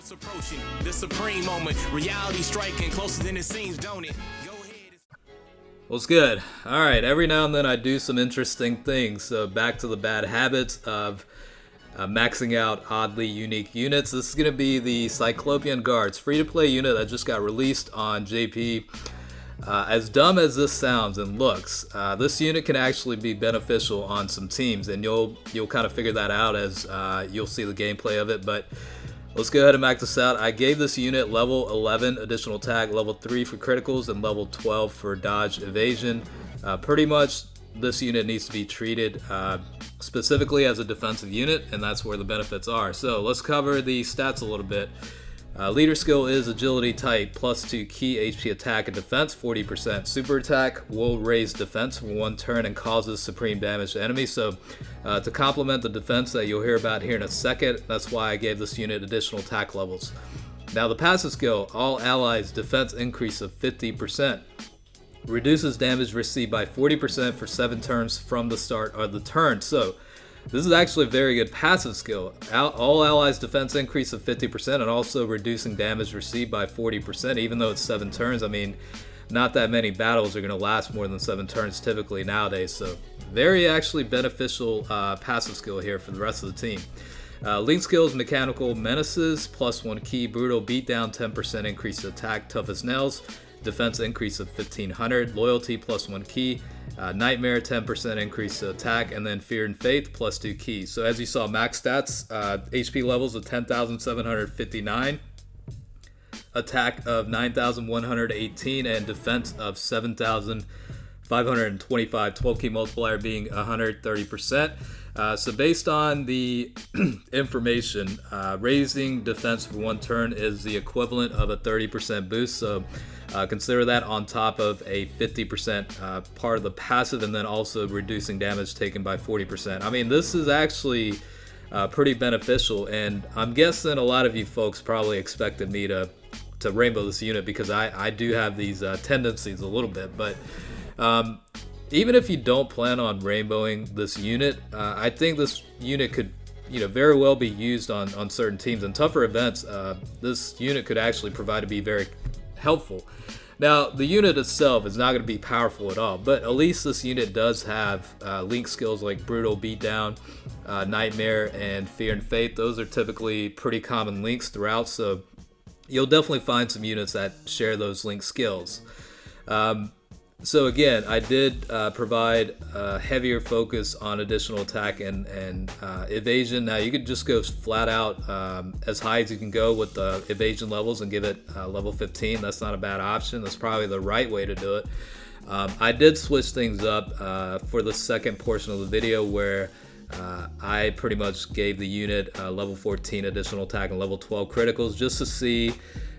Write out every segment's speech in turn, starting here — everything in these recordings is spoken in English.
It's approaching the supreme moment. Reality striking closer than it seems, don't it? Go ahead. What's good? Alright, every now and then I do some interesting things. So back to the bad habits of maxing out oddly unique units. This is going to be the Cyclopian Guards, free-to-play unit that just got released on JP. As dumb as this sounds and looks, this unit can actually be beneficial on some teams, and you'll kind of figure that out as you'll see the gameplay of it. But let's go ahead and max this out. I gave this unit level 11 additional attack, level 3 for criticals, and level 12 for dodge evasion. Pretty much this unit needs to be treated specifically as a defensive unit, and that's where the benefits are. So let's cover the stats a little bit. Leader skill is agility type, +2 key HP attack and defense, 40%. Super attack will raise defense for 1 turn and causes supreme damage to enemies. So to complement the defense that you'll hear about here in a second, that's why I gave this unit additional attack levels. Now the passive skill, all allies defense increase of 50%. Reduces damage received by 40% for 7 turns from the start of the turn. So this is actually a very good passive skill. All allies defense increase of 50% and also reducing damage received by 40%, even though it's 7 turns. I mean, not that many battles are going to last more than 7 turns typically nowadays. So very actually beneficial passive skill here for the rest of the team. Link skills, mechanical menaces, +1 key, brutal beatdown, 10% increase to attack, tough as nails. Defense increase of 1500, loyalty +1 key, nightmare 10% increase to attack, and then fear and faith +2 keys. So as you saw, max stats, HP levels of 10,759, attack of 9,118, and defense of 7,525, 12 key multiplier being 130%. So based on the information, raising defense for 1 turn is the equivalent of a 30% boost. So consider that on top of a 50% part of the passive, and then also reducing damage taken by 40%. I mean, this is actually pretty beneficial, and I'm guessing a lot of you folks probably expected me to rainbow this unit because I do have these tendencies a little bit. But even if you don't plan on rainbowing this unit, I think this unit could very well be used on certain teams. In tougher events, this unit could actually provide to be very helpful. Now, the unit itself is not going to be powerful at all, but at least this unit does have link skills like brutal beatdown, nightmare, and fear and faith. Those are typically pretty common links throughout, so you'll definitely find some units that share those link skills. So again, I did provide a heavier focus on additional attack and evasion. Now you could just go flat out as high as you can go with the evasion levels and give it level 15. That's not a bad option. That's probably the right way to do it. I did switch things up for the second portion of the video where I pretty much gave the unit level 14 additional attack and level 12 criticals just to see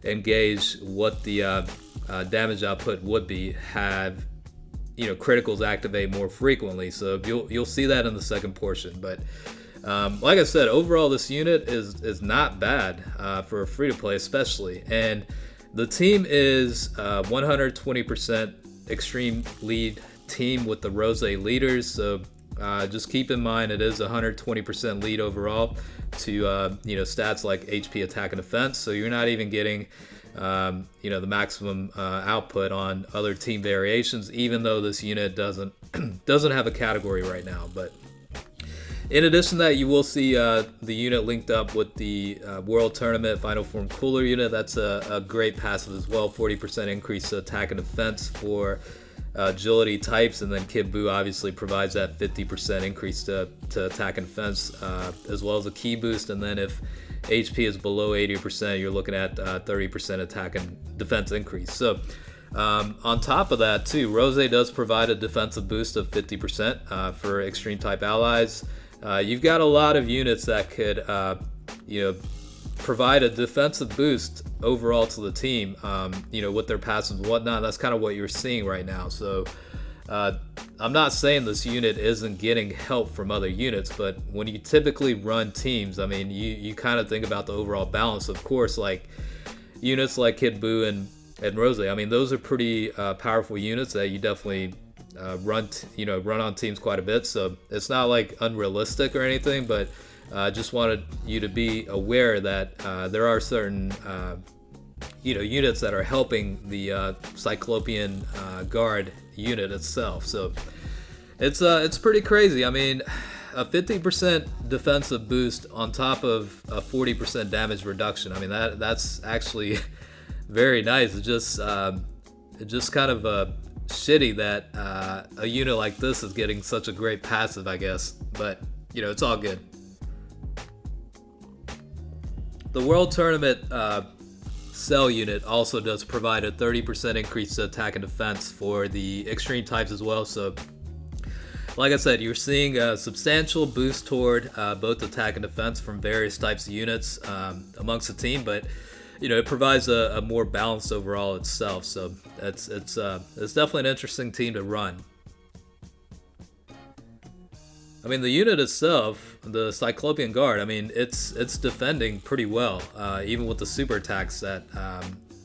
and gauge what the damage output would be have criticals activate more frequently. So you'll see that in the second portion. But like I said, overall this unit is not bad for a free-to-play especially, and the team is 120% extreme lead team with the Rose leaders. So just keep in mind it is 120% lead overall to stats like HP, attack, and defense. So you're not even getting the maximum output on other team variations, even though this unit doesn't have a category right now. But in addition to that, you will see the unit linked up with the World Tournament Final Form Cooler unit. That's a great passive as well, 40% increase to attack and defense for agility types, and then Kid Buu obviously provides that 50% increase to attack and defense, as well as a key boost. And then if HP is below 80%, you're looking at 30% attack and defense increase. So on top of that too, Rose does provide a defensive boost of 50% for extreme type allies. You've got a lot of units that could provide a defensive boost overall to the team, with their passives and whatnot. That's kind of what you're seeing right now. So I'm not saying this unit isn't getting help from other units, but when you typically run teams, I mean, you kind of think about the overall balance. Of course, like units like Kid Buu and Rose, I mean, those are pretty powerful units that you definitely run on teams quite a bit. So it's not like unrealistic or anything, but just wanted you to be aware that there are certain units that are helping the Cyclopian Guard unit itself. So it's pretty crazy. I mean, a 50% defensive boost on top of a 40% damage reduction. I mean, that's actually very nice. It's just kind of shitty that a unit like this is getting such a great passive, I guess. But it's all good. The World Tournament Cell unit also does provide a 30% increase to attack and defense for the extreme types as well. So, like I said, you're seeing a substantial boost toward both attack and defense from various types of units amongst the team, but it provides a more balanced overall itself. So it's definitely an interesting team to run. I mean, the unit itself, the Cyclopian Guard, I mean, it's defending pretty well, even with the super attacks that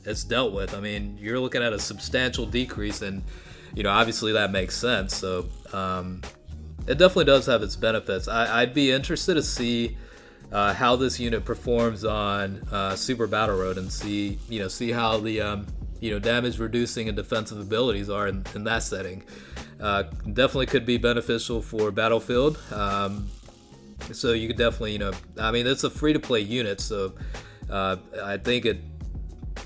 it's dealt with. I mean, you're looking at a substantial decrease, and obviously that makes sense. So it definitely does have its benefits. I'd be interested to see how this unit performs on Super Battle Road, and see how the damage reducing and defensive abilities are in that setting. Definitely could be beneficial for Battlefield. So you could definitely, I mean, it's a free-to-play unit, so I think it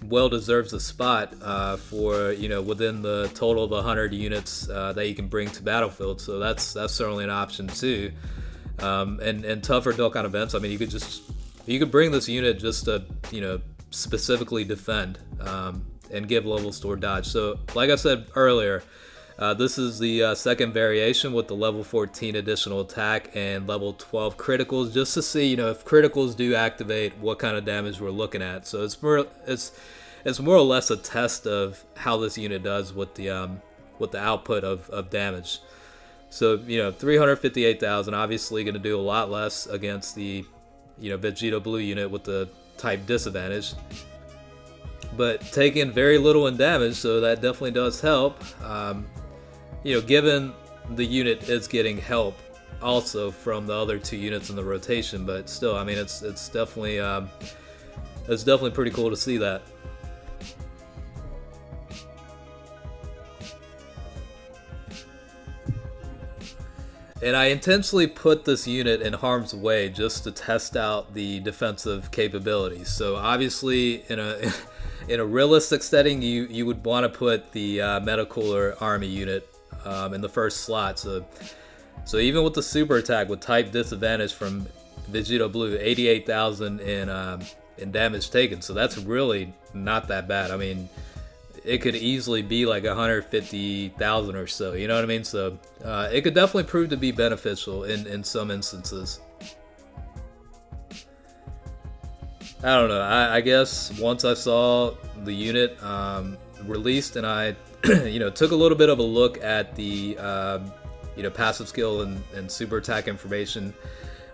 well deserves a spot for within the total of 100 units that you can bring to Battlefield. So that's certainly an option too. And tougher Dokkan events, I mean, you could bring this unit just to specifically defend and give level store dodge. So like I said earlier, this is the second variation with the level 14 additional attack and level 12 criticals, just to see if criticals do activate, what kind of damage we're looking at. So it's more or less a test of how this unit does with the output of damage. So 358,000, obviously going to do a lot less against the Vegeta Blue unit with the type disadvantage, but taking very little in damage, so that definitely does help. Given the unit is getting help also from the other two units in the rotation, but still, I mean, it's definitely pretty cool to see that. And I intentionally put this unit in harm's way just to test out the defensive capabilities. So obviously, in a realistic setting, you would want to put the Metacooler Army unit in the first slot. So even with the super attack with type disadvantage from Vegeta Blue, 88,000 in damage taken. So that's really not that bad. I mean, it could easily be like 150,000 or so. You know what I mean? So it could definitely prove to be beneficial in some instances. I don't know. I guess once I saw the unit released, and I took a little bit of a look at the passive skill and super attack information,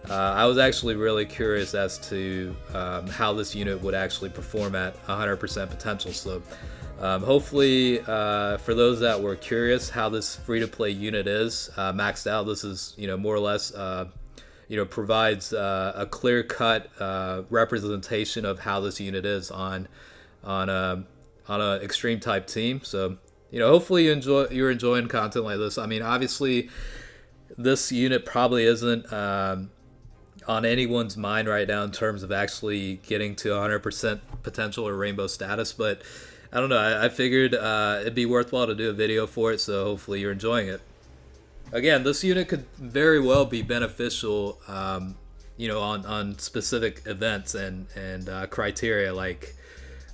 I was actually really curious as to how this unit would actually perform at 100% potential. So hopefully, for those that were curious how this free-to-play unit is maxed out, this is more or less provides a clear-cut representation of how this unit is on a extreme type team. So hopefully you're enjoying content like this. I mean, obviously this unit probably isn't on anyone's mind right now in terms of actually getting to 100% potential or rainbow status, but I don't know, I figured it'd be worthwhile to do a video for it, so hopefully you're enjoying it. Again, this unit could very well be beneficial on specific events and criteria like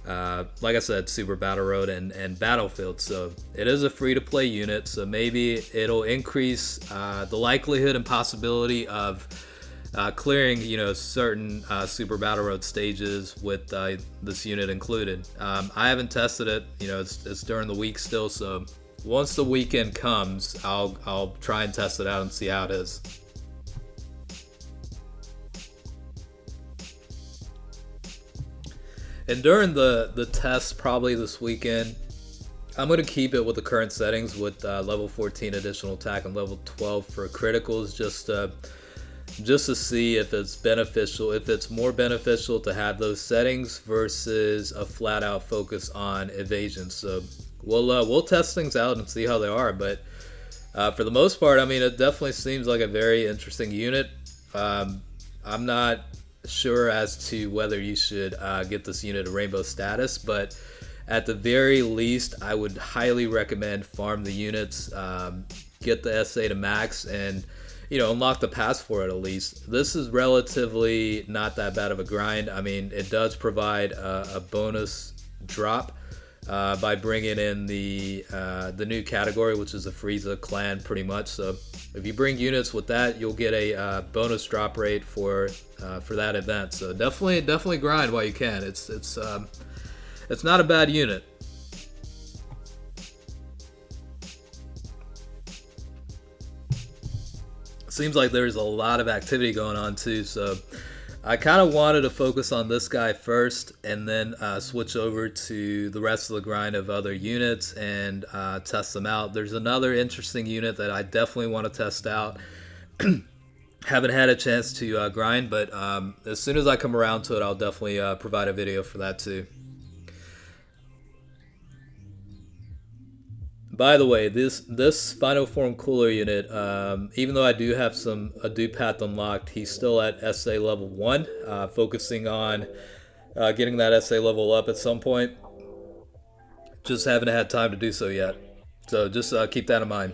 I said, Super Battle Road and Battlefield. So it is a free-to-play unit, so maybe it'll increase the likelihood and possibility of clearing certain Super Battle Road stages with this unit included. I haven't tested it. It's during the week still, so once the weekend comes, I'll try and test it out and see how it is. And during the test, probably this weekend, I'm going to keep it with the current settings with level 14 additional attack and level 12 for criticals, just to just to see if it's beneficial, if it's more beneficial to have those settings versus a flat out focus on evasion. So we'll test things out and see how they are, but for the most part, I mean, it definitely seems like a very interesting unit. I'm not sure as to whether you should get this unit a rainbow status, but at the very least, I would highly recommend farm the units, get the SA to max, and unlock the pass for it at least. This is relatively not that bad of a grind. I mean, it does provide a bonus drop by bringing in the new category, which is the Frieza clan, pretty much. So if you bring units with that, you'll get a bonus drop rate for that event. So definitely grind while you can. It's not a bad unit. Seems like there's a lot of activity going on too, so I kind of wanted to focus on this guy first and then switch over to the rest of the grind of other units and test them out. There's another interesting unit that I definitely want to test out. Haven't had a chance to grind, but as soon as I come around to it, I'll definitely provide a video for that too. By the way, this Final Form Cooler unit, even though I do have a dupe path unlocked, he's still at SA level 1, focusing on getting that SA level up at some point. Just haven't had time to do so yet. So just keep that in mind.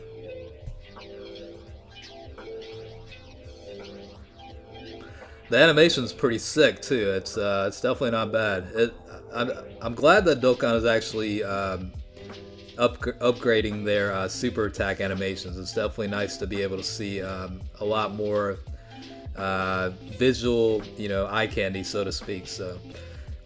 The animation's pretty sick too. It's definitely not bad. I'm glad that Dokkan is actually upgrading their super attack animations. It's definitely nice to be able to see a lot more visual, eye candy, so to speak. So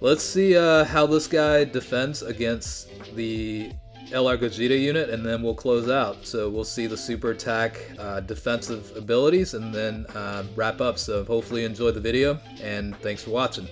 let's see how this guy defends against the LR Gogeta unit, and then we'll close out. So we'll see the super attack defensive abilities and then wrap up. So hopefully you enjoyed the video, and thanks for watching.